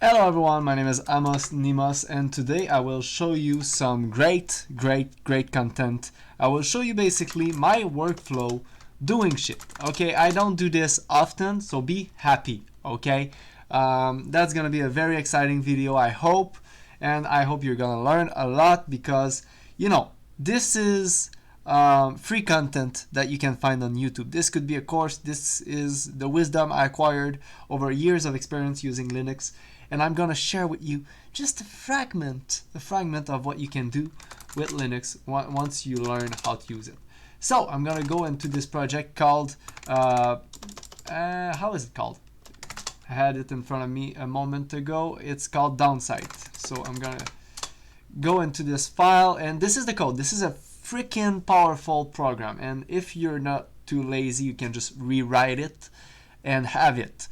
Hello everyone, my name is Amos Nimas and today I will show you some great content. I will show you basically my workflow doing shit. Okay, I don't do this often, so be happy, okay? That's gonna be a very exciting video, I hope, and I hope you're gonna learn a lot because, this is free content that you can find on YouTube. This could be a course. This is the wisdom I acquired over years of experience using Linux, and I'm gonna share with you just a fragment of what you can do with Linux once you learn how to use it. So I'm gonna go into this project called how is it called? I had it in front of me a moment ago. It's called Downsite. So I'm gonna go into this file, and this is the code. This is a freaking powerful program, and if you're not too lazy, you can just rewrite it and have it.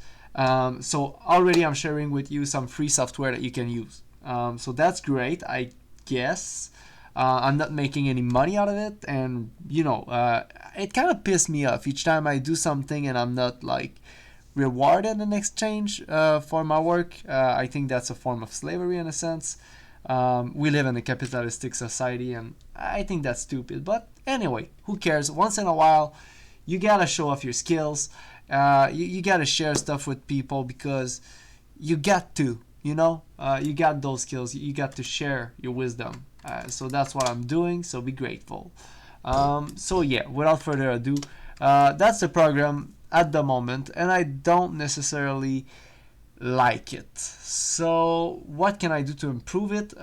So already I'm sharing with you some free software that you can use. So that's great, I guess. I'm not making any money out of it, and it kind of pissed me off each time I do something and I'm not like rewarded in exchange for my work. I think that's a form of slavery in a sense. We live in a capitalistic society, and I think that's stupid. But anyway, who cares? Once in a while, you gotta show off your skills. You gotta share stuff with people because you got to, you got those skills. You got to share your wisdom. So that's what I'm doing. So be grateful. So yeah, without further ado, that's the program at the moment, and I don't necessarily like it. So what can I do to improve it?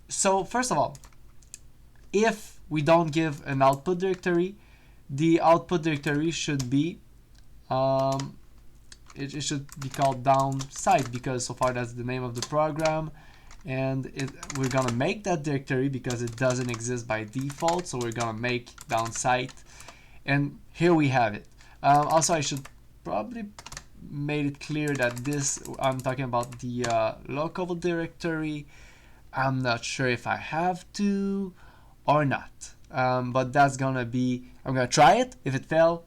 So first of all, if we don't give an output directory, the output directory should be it should be called downsite, because so far that's the name of the program, and we're gonna make that directory because it doesn't exist by default. So we're gonna make downsite, and here we have it. Also, I should probably made it clear that I'm talking about the local directory. I'm not sure if I have to or not, but that's gonna be, I'm gonna try it. If it fail,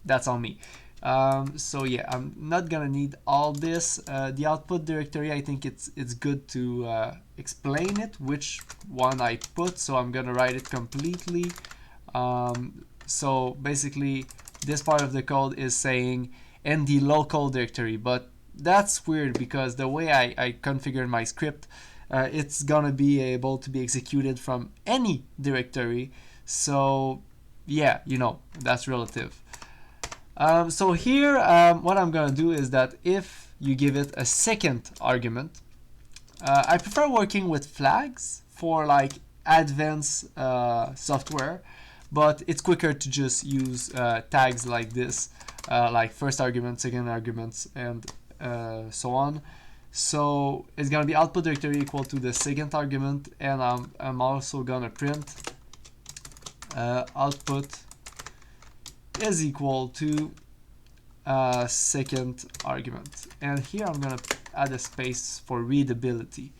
that's on me. So yeah, I'm not gonna need all this. The output directory, I think it's good to explain it, which one I put. So I'm gonna write it completely. So basically, this part of the code is saying in the local directory, but that's weird because the way I configured my script, it's gonna be able to be executed from any directory. So yeah, that's relative. So here, what I'm gonna do is that if you give it a second argument, I prefer working with flags for like advanced software, but it's quicker to just use tags like this, like first argument, second arguments, and so on. So it's gonna be output directory equal to the second argument, and I'm also gonna print output is equal to second argument, and here I'm gonna add a space for readability.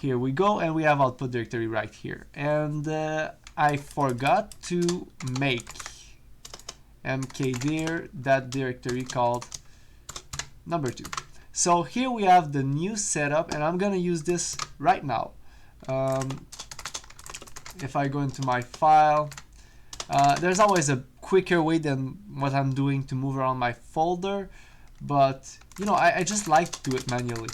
Here we go, and we have output directory right here, and I forgot to make mkdir that directory called number2. So here we have the new setup, and I'm gonna use this right now. If I go into my file, there's always a quicker way than what I'm doing to move around my folder, but I just like to do it manually.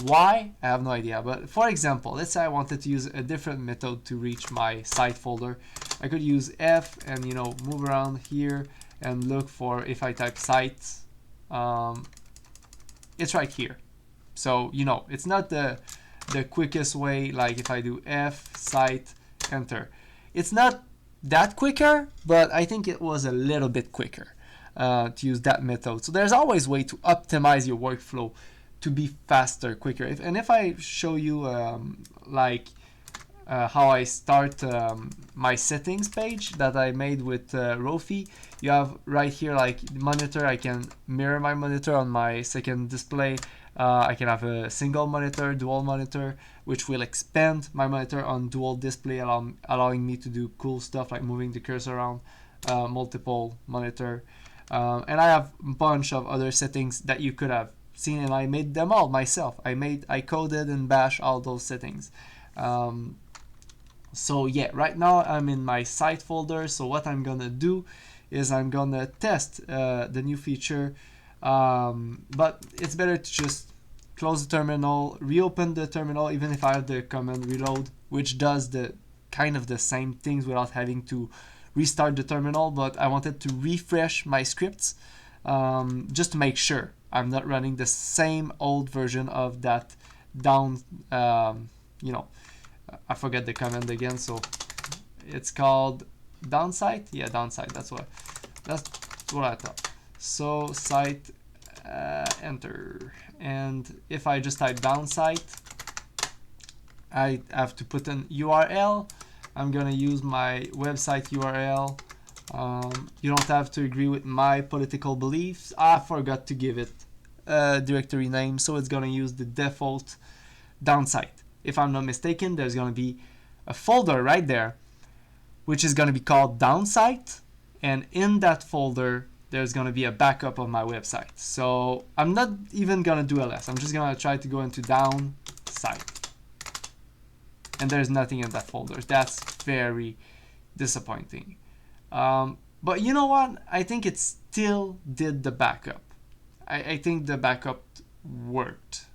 Why? I have no idea. But for example, let's say I wanted to use a different method to reach my site folder. I could use F and move around here and look for, if I type site, it's right here. So it's not the quickest way. Like if I do F site enter, it's not that quicker, but I think it was a little bit quicker to use that method. So there's always a way to optimize your workflow to be faster, quicker. If I show you how I start my settings page that I made with Rofi, you have right here like monitor. I can mirror my monitor on my second display. I can have a single monitor, dual monitor, which will expand my monitor on dual display, allowing me to do cool stuff like moving the cursor around multiple monitor. And I have a bunch of other settings that you could have seen, and I made them all myself. I coded and bash all those settings. So yeah, right now I'm in my site folder. So what I'm gonna do is I'm gonna test the new feature, but it's better to just close the terminal, reopen the terminal, even if I have the command reload, which does the kind of the same things without having to restart the terminal. But I wanted to refresh my scripts just to make sure I'm not running the same old version of that down, you know, I forget the command again, so it's called downsite. Yeah, downsite. That's what I thought. So site, enter, and if I just type downsite, I have to put an URL. I'm gonna use my website URL. You don't have to agree with my political beliefs. I forgot to give it a directory name, so it's gonna use the default downsite. If I'm not mistaken, there's going to be a folder right there, which is going to be called downsite. And in that folder, there's going to be a backup of my website. So I'm not even going to do ls. I'm just going to try to go into downsite. And there's nothing in that folder. That's very disappointing. But you know what? I think it still did the backup. I think the backup worked.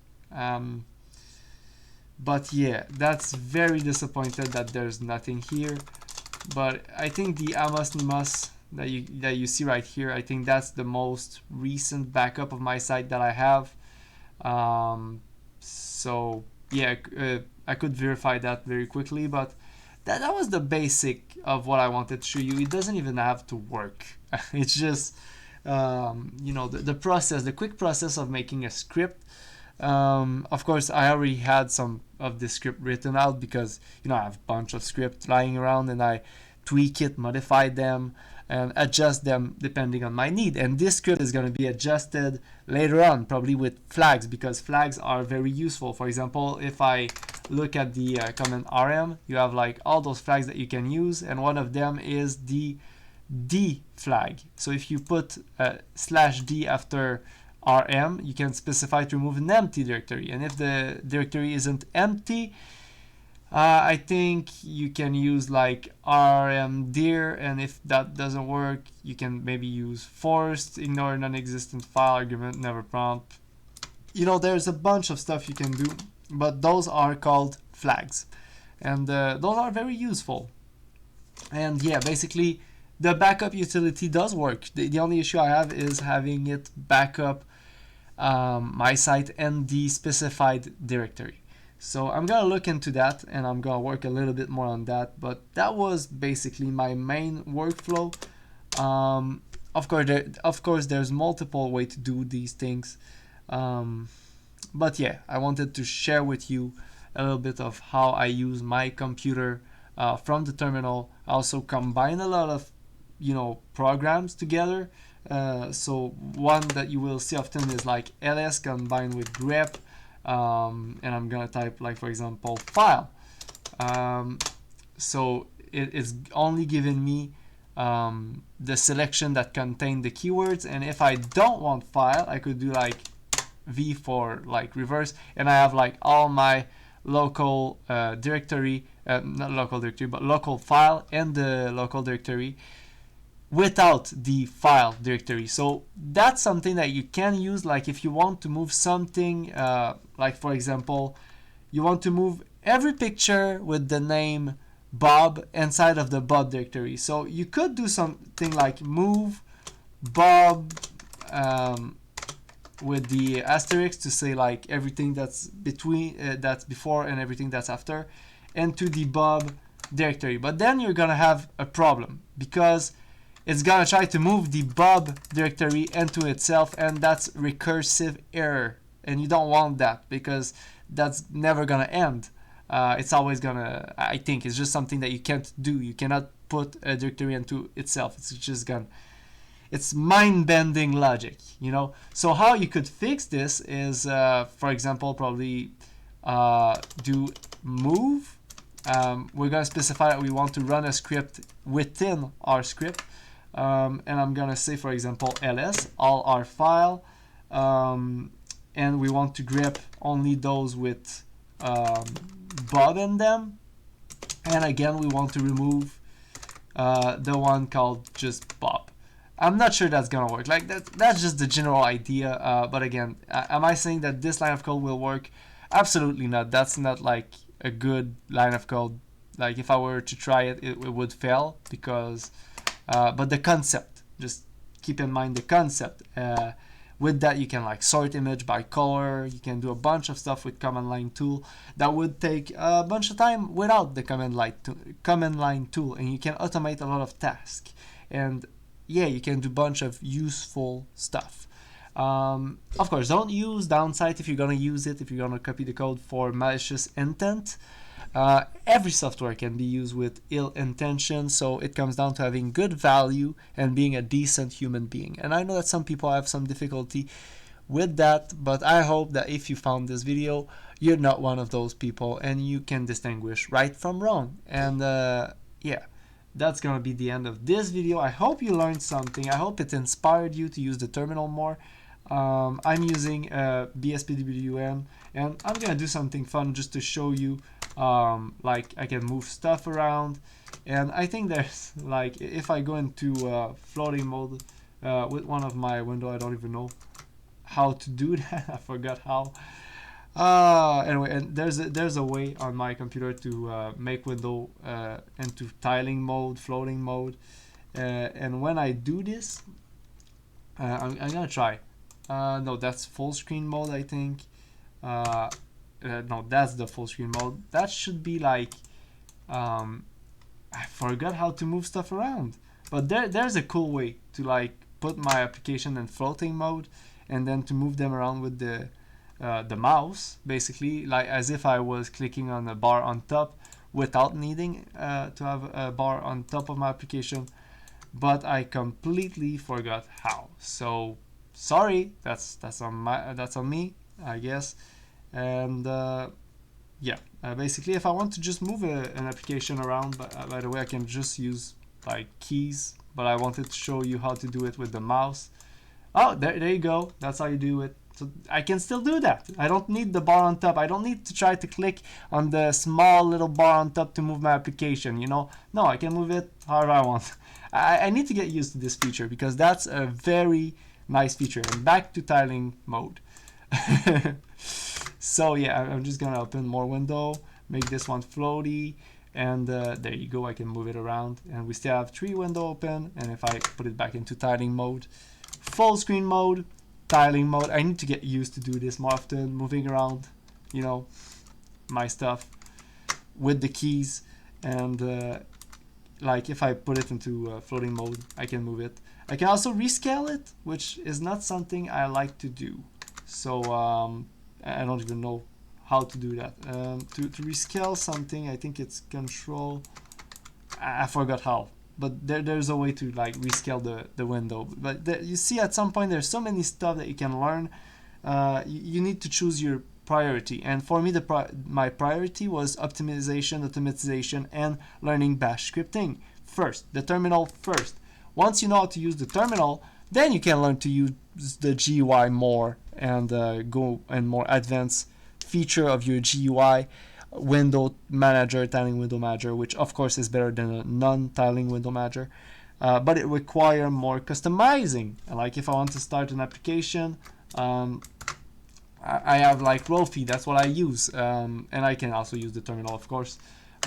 But yeah, that's very disappointed that there's nothing here. But I think the Amos Nimas that you see right here, I think that's the most recent backup of my site that I have. So yeah, I could verify that very quickly, but that was the basic of what I wanted to show you. It doesn't even have to work. It's just you know, the process, the quick process of making a script. Of course, I already had some of this script written out because, you know, I have a bunch of script lying around, and I tweak it, modify them, and adjust them depending on my need. And this script is going to be adjusted later on, probably with flags, because flags are very useful. For example, if I look at the command rm, you have like all those flags that you can use, and one of them is the D flag. So if you put /D after rm, you can specify to remove an empty directory, and if the directory isn't empty, I think you can use like rmdir, and if that doesn't work, you can maybe use forced, ignore non-existent file argument, never prompt. You know, there's a bunch of stuff you can do, but those are called flags, and those are very useful. And yeah, basically the backup utility does work. The only issue I have is having it back up my site and the specified directory. So I'm gonna look into that, and I'm gonna work a little bit more on that, but that was basically my main workflow. Of course there's multiple ways to do these things, but yeah, I wanted to share with you a little bit of how I use my computer from the terminal. I also combine a lot of, you know, programs together. So one that you will see often is like ls combined with grep, and I'm gonna type like, for example, file. So it's only giving me the selection that contain the keywords, and if I don't want file, I could do like v for like reverse, and I have like all my local directory, not local directory, but local file and the local directory without the file directory. So that's something that you can use, like if you want to move something, like for example, you want to move every picture with the name Bob inside of the Bob directory. So you could do something like move Bob with the asterisk to say like everything that's between, that's before and everything that's after, into the Bob directory. But then you're gonna have a problem, because it's gonna try to move the Bob directory into itself, and that's recursive error, and you don't want that, because that's never gonna end. It's always gonna, I think it's just something that you can't do. You cannot put a directory into itself. It's just gonna, it's mind-bending logic, you know. So how you could fix this is, for example, probably do move. We're gonna specify that we want to run a script within our script. And I'm gonna say, for example, ls all our file, and we want to grep only those with Bob in them. And again, we want to remove the one called just Bob. I'm not sure that's gonna work. Like that's just the general idea. But again, am I saying that this line of code will work? Absolutely not. That's not like a good line of code. Like if I were to try it, it would fail because. But the concept, just keep in mind the concept. With that, you can like sort image by color. You can do a bunch of stuff with command line tool that would take a bunch of time without the command line tool, and you can automate a lot of tasks. And yeah, you can do a bunch of useful stuff. Of course, don't use downside if you're gonna use it, if you're gonna copy the code for malicious intent. Every software can be used with ill intention, so it comes down to having good value and being a decent human being. And I know that some people have some difficulty with that, but I hope that if you found this video, you're not one of those people and you can distinguish right from wrong. And yeah, that's gonna be the end of this video. I hope you learned something. I hope it inspired you to use the terminal more. I'm using BSPWN, and I'm gonna do something fun just to show you like I can move stuff around. And I think there's like, if I go into floating mode with one of my window, I don't even know how to do that. I forgot how. Anyway, and there's a way on my computer to make window into tiling mode, floating mode, and when I do this, I'm gonna try. No, that's full screen mode, I think. No, that's the full screen mode. That should be like, I forgot how to move stuff around. But there's a cool way to like put my application in floating mode, and then to move them around with the mouse, basically, like as if I was clicking on a bar on top without needing to have a bar on top of my application. But I completely forgot how. So sorry, that's on me, I guess. And yeah, basically, if I want to just move an application around, by the way, I can just use like keys, but I wanted to show you how to do it with the mouse. Oh, there you go. That's how you do it. So I can still do that. I don't need the bar on top. I don't need to try to click on the small little bar on top to move my application, you know? No, I can move it however I want. I need to get used to this feature because that's a very nice feature. And back to tiling mode. So yeah, I'm just gonna open more window, make this one floaty, and there you go, I can move it around. And we still have 3 window open, and if I put it back into tiling mode, full screen mode, tiling mode. I need to get used to do this more often, moving around, you know, my stuff with the keys. And like if I put it into floating mode, I can move it. I can also rescale it, which is not something I like to do. So I don't even know how to do that. To rescale something, I think it's control. I forgot how, but there's a way to like rescale the window. But you see, at some point there's so many stuff that you can learn. You need to choose your priority, and for me my priority was optimization, and learning bash scripting first, the terminal first. Once you know how to use the terminal, then you can learn to use the GUI more and go and more advanced feature of your GUI, window manager, tiling window manager, which of course is better than a non-tiling window manager, but it requires more customizing. Like if I want to start an application, I have like Rofi, that's what I use, and I can also use the terminal, of course.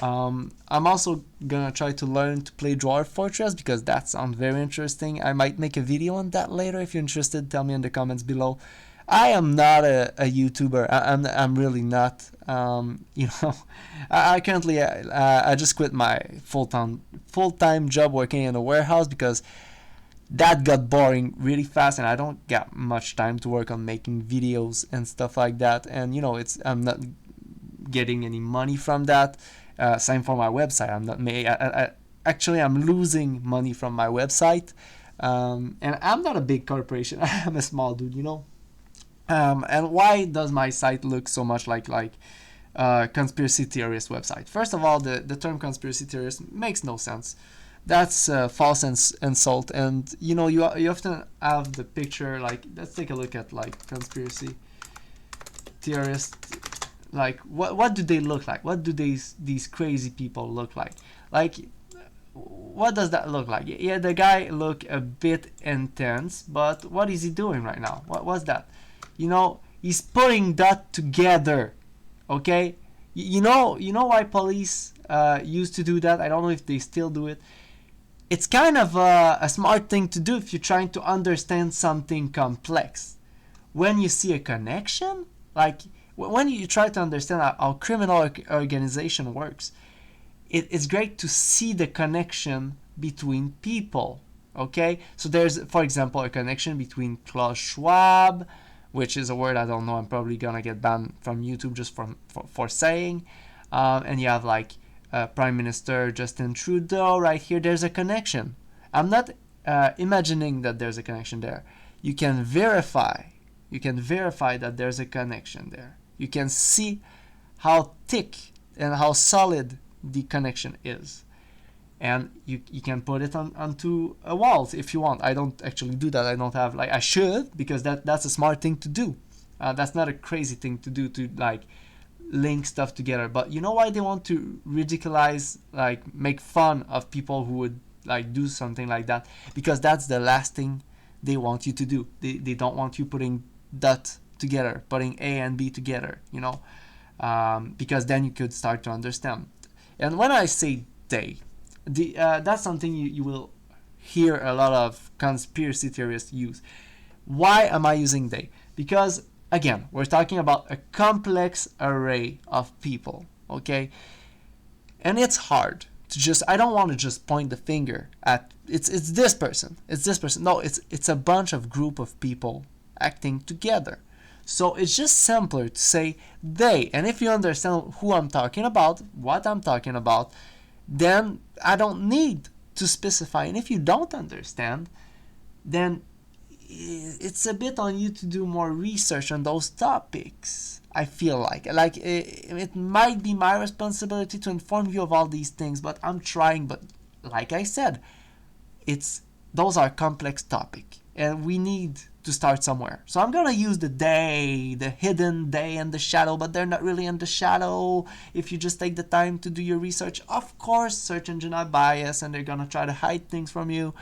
I'm also gonna try to learn to play Dwarf Fortress because that sounds very interesting. I might make a video on that later. If you're interested, tell me in the comments below. I am not a YouTuber. I'm really not. You know, I currently I just quit my full-time job working in a warehouse because that got boring really fast, and I don't get much time to work on making videos and stuff like that. And you know, I'm not getting any money from that. Same for my website. I'm not actually I'm losing money from my website, and I'm not a big corporation. I'm a small dude, you know. And why does my site look so much like conspiracy theorist website? First of all, the term conspiracy theorist makes no sense. That's false insult, and you know you often have the picture like, let's take a look at like conspiracy. theorists, like what do they look like? What do these crazy people look like? Like, what does that look like? Yeah, the guy look a bit intense, but what is he doing right now? What was that? You know, he's putting that together. Okay, you know why police used to do that? I don't know if they still do it. It's kind of a smart thing to do if you're trying to understand something complex. When you see a connection, like when you try to understand how criminal organization works, it's great to see the connection between people. Okay, so there's, for example, a connection between Klaus Schwab, which is a word I don't know. I'm probably gonna get banned from YouTube just for saying. And you have like Prime Minister Justin Trudeau right here. There's a connection. I'm not imagining that there's a connection there. You can verify. You can verify that there's a connection there. You can see how thick and how solid the connection is. And you can put it onto a walls if you want. I don't actually do that. I don't have, like, I should, because that's a smart thing to do. That's not a crazy thing to do, to like link stuff together. But you know why they want to ridiculize, like make fun of people who would like do something like that? Because that's the last thing they want you to do. They don't want you putting that together, putting A and B together, you know, because then you could start to understand. And when I say they, that's something you will hear a lot of conspiracy theorists use. Why am I using they? Because again, we're talking about a complex array of people, okay? And it's hard to just, I don't want to just point the finger at it's this person, it's this person. No, it's a bunch of group of people acting together. So it's just simpler to say they. And if you understand who I'm talking about, what I'm talking about, then I don't need to specify. And if you don't understand, then it's a bit on you to do more research on those topics. I feel like it might be my responsibility to inform you of all these things, but I'm trying. But like I said, those are complex topic, and we need to start somewhere. So I'm gonna use the they, the hidden they, and the shadow, but they're not really in the shadow. If you just take the time to do your research, of course, search engine are biased and they're gonna try to hide things from you.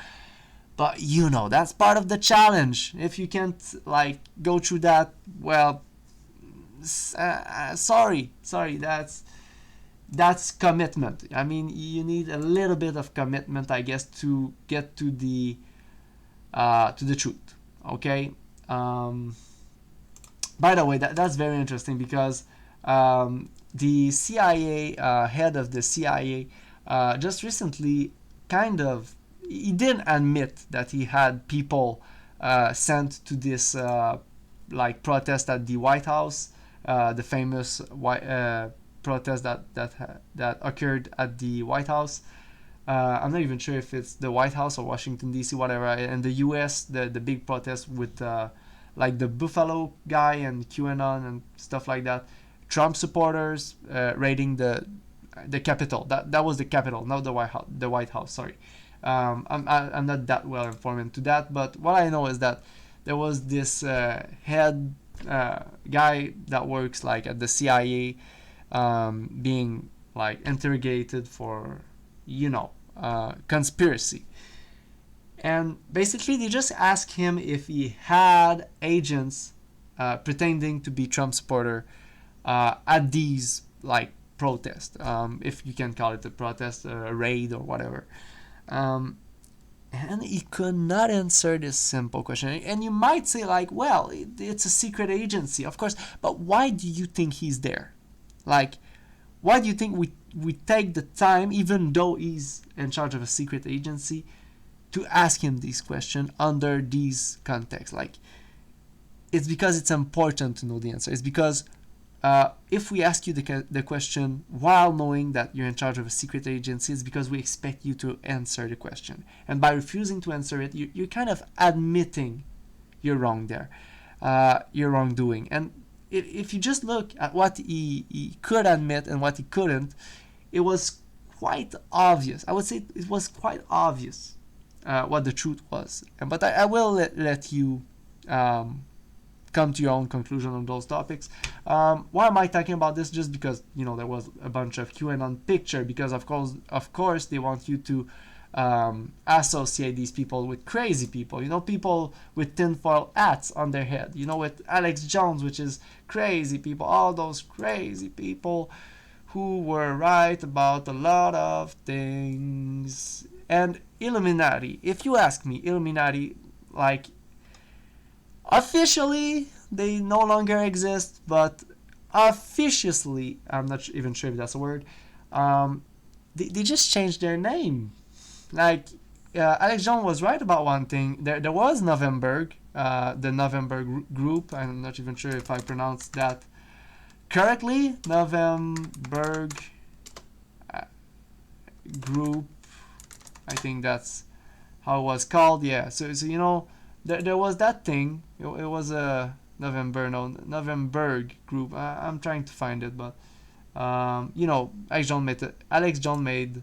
But you know, that's part of the challenge. If you can't like go through that, well, sorry, that's commitment. I mean, you need a little bit of commitment, I guess, to get to the truth. Okay. By the way, that's very interesting because the CIA head of the CIA just recently he didn't admit that he had people sent to this like protest at the White House, the famous protest that occurred at the White House. I'm not even sure if it's the White House or Washington D.C., whatever. In the U.S., the big protest with like the Buffalo guy and QAnon and stuff like that. Trump supporters raiding the Capitol. That was the Capitol, not the White House. The White House. Sorry, I'm not that well informed into that. But what I know is that there was this head guy that works like at the CIA, being like interrogated for, you know, conspiracy. And basically they just asked him if he had agents pretending to be Trump supporter at these like protests, if you can call it a protest, a raid or whatever. And he could not answer this simple question. And you might say like, well, it's a secret agency, of course, but why do you think he's there? Like, why do you think we take the time, even though he's in charge of a secret agency, to ask him these questions under these contexts? Like, it's because it's important to know the answer. It's because if we ask you the question while knowing that you're in charge of a secret agency, it's because we expect you to answer the question. And by refusing to answer it, you're kind of admitting you're wrong there, you're wrongdoing. And if you just look at what he could admit and what he couldn't, it was quite obvious. I would say it was quite obvious what the truth was. But I will let you come to your own conclusion on those topics. Why am I talking about this? Just because, you know, there was a bunch of QAnon picture, because of course they want you to associate these people with crazy people, you know, people with tinfoil hats on their head, you know, with Alex Jones, which is crazy people, all those crazy people who were right about a lot of things. And Illuminati, if you ask me, Illuminati, like, officially they no longer exist, but officiously, I'm not even sure if that's a word, they just changed their name. Like, Alex Jones was right about one thing. There was Novemberg, the Novemberg group. I'm not even sure if I pronounced that correctly. Novemberg group. I think that's how it was called. Yeah. So you know, there was that thing. It was a Novemberg group. I'm trying to find it, but you know, Alex Jones made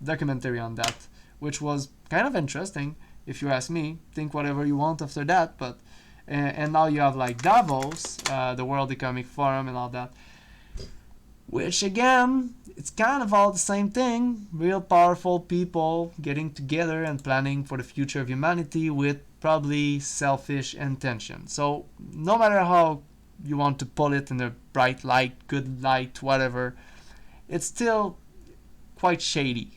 documentary on that, which was kind of interesting, if you ask me. Think whatever you want after that, but and now you have like Davos, the World Economic Forum, and all that, which again, it's kind of all the same thing. Real powerful people getting together and planning for the future of humanity with probably selfish intention. So no matter how you want to pull it in a bright light, good light, whatever, it's still quite shady.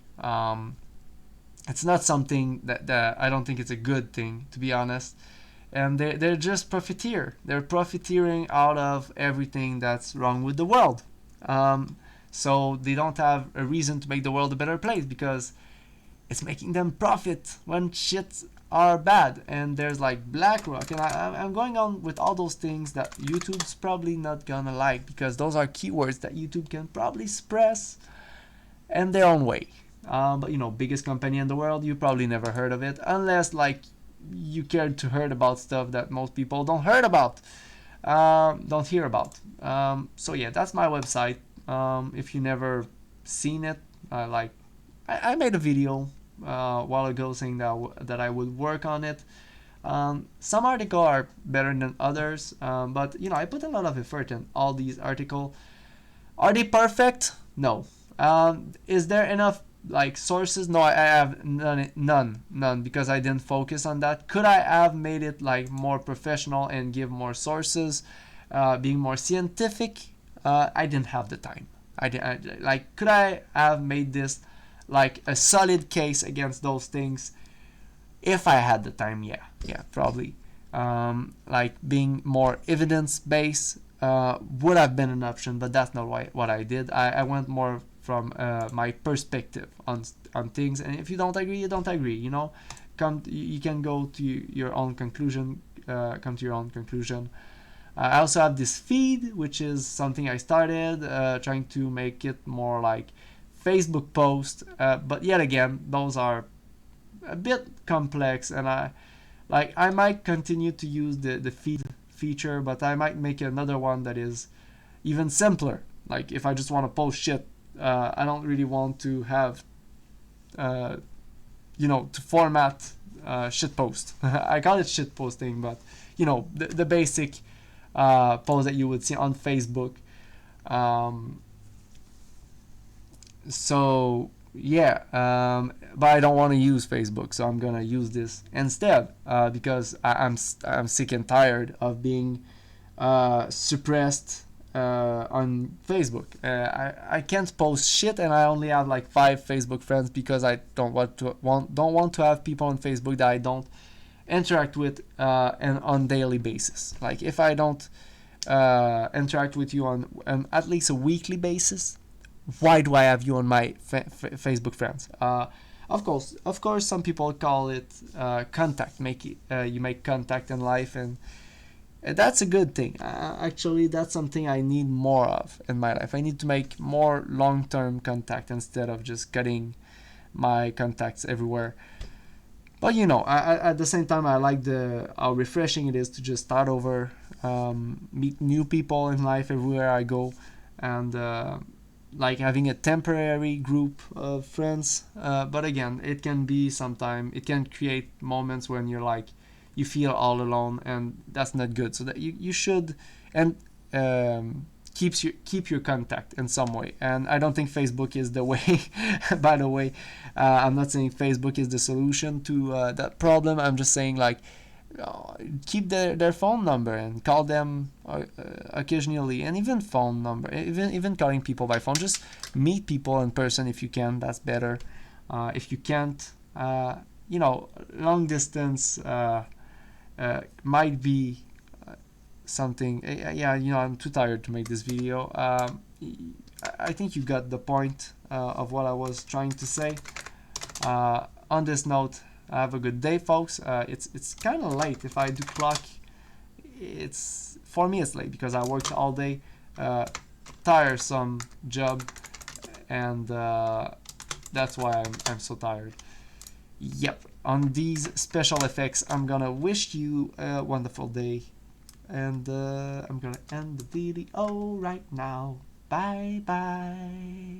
It's not something that I don't think it's a good thing, to be honest. And they're just profiteer. They're profiteering out of everything that's wrong with the world. So they don't have a reason to make the world a better place, because it's making them profit when shits are bad. And there's like BlackRock, and I'm going on with all those things that YouTube's probably not gonna like, because those are keywords that YouTube can probably suppress in their own way. But you know, biggest company in the world, you probably never heard of it, unless like you cared to hear about stuff that most people don't hear about. So yeah, that's my website. If you never seen it, I made a video a while ago saying that I would work on it. Some articles are better than others, but you know, I put a lot of effort in all these articles. Are they perfect? No. Is there enough like sources? No, I have none, because I didn't focus on that. Could I have made it like more professional and give more sources, being more scientific? I didn't have the time. Could I have made this like a solid case against those things if I had the time? Yeah, probably. Like being more evidence based would have been an option, but that's not what I did. I went more from my perspective on things, and if you don't agree, you don't agree. You know, you can go to your own conclusion. Come to your own conclusion. I also have this feed, which is something I started trying to make it more like Facebook post, but yet again, those are a bit complex, and I might continue to use the feed feature, but I might make another one that is even simpler. Like if I just want to post shit, I don't really want to have, to format shit post. I call it shit posting, but you know, the basic post that you would see on Facebook. So yeah, but I don't want to use Facebook, so I'm gonna use this instead, because I'm sick and tired of being suppressed on Facebook. I can't post shit, and I only have like 5 Facebook friends, because I don't want to have people on Facebook that I don't interact with on daily basis. Like if I don't interact with you on at least a weekly basis, why do I have you on my Facebook friends? Of course, some people call it contact. You make contact in life, and that's a good thing. Actually, that's something I need more of in my life. I need to make more long-term contact instead of just cutting my contacts everywhere. But you know, at the same time, I like how refreshing it is to just start over, meet new people in life everywhere I go, and like having a temporary group of friends. But again, it can create moments when you're like, you feel all alone, and that's not good. So that you should, and keep your contact in some way. And I don't think Facebook is the way. By the way, I'm not saying Facebook is the solution to that problem. I'm just saying, like, keep their phone number and call them occasionally, and even phone number, even calling people by phone. Just meet people in person if you can. That's better. If you can't, long distance might be something. Yeah, I'm too tired to make this video. I think you got the point of what I was trying to say. On this note, have a good day, folks. It's kind of late. If I do clock, for me it's late because I worked all day, tiresome job, and that's why I'm so tired. Yep. On these special effects, I'm gonna wish you a wonderful day, and I'm gonna end the video right now. Bye bye.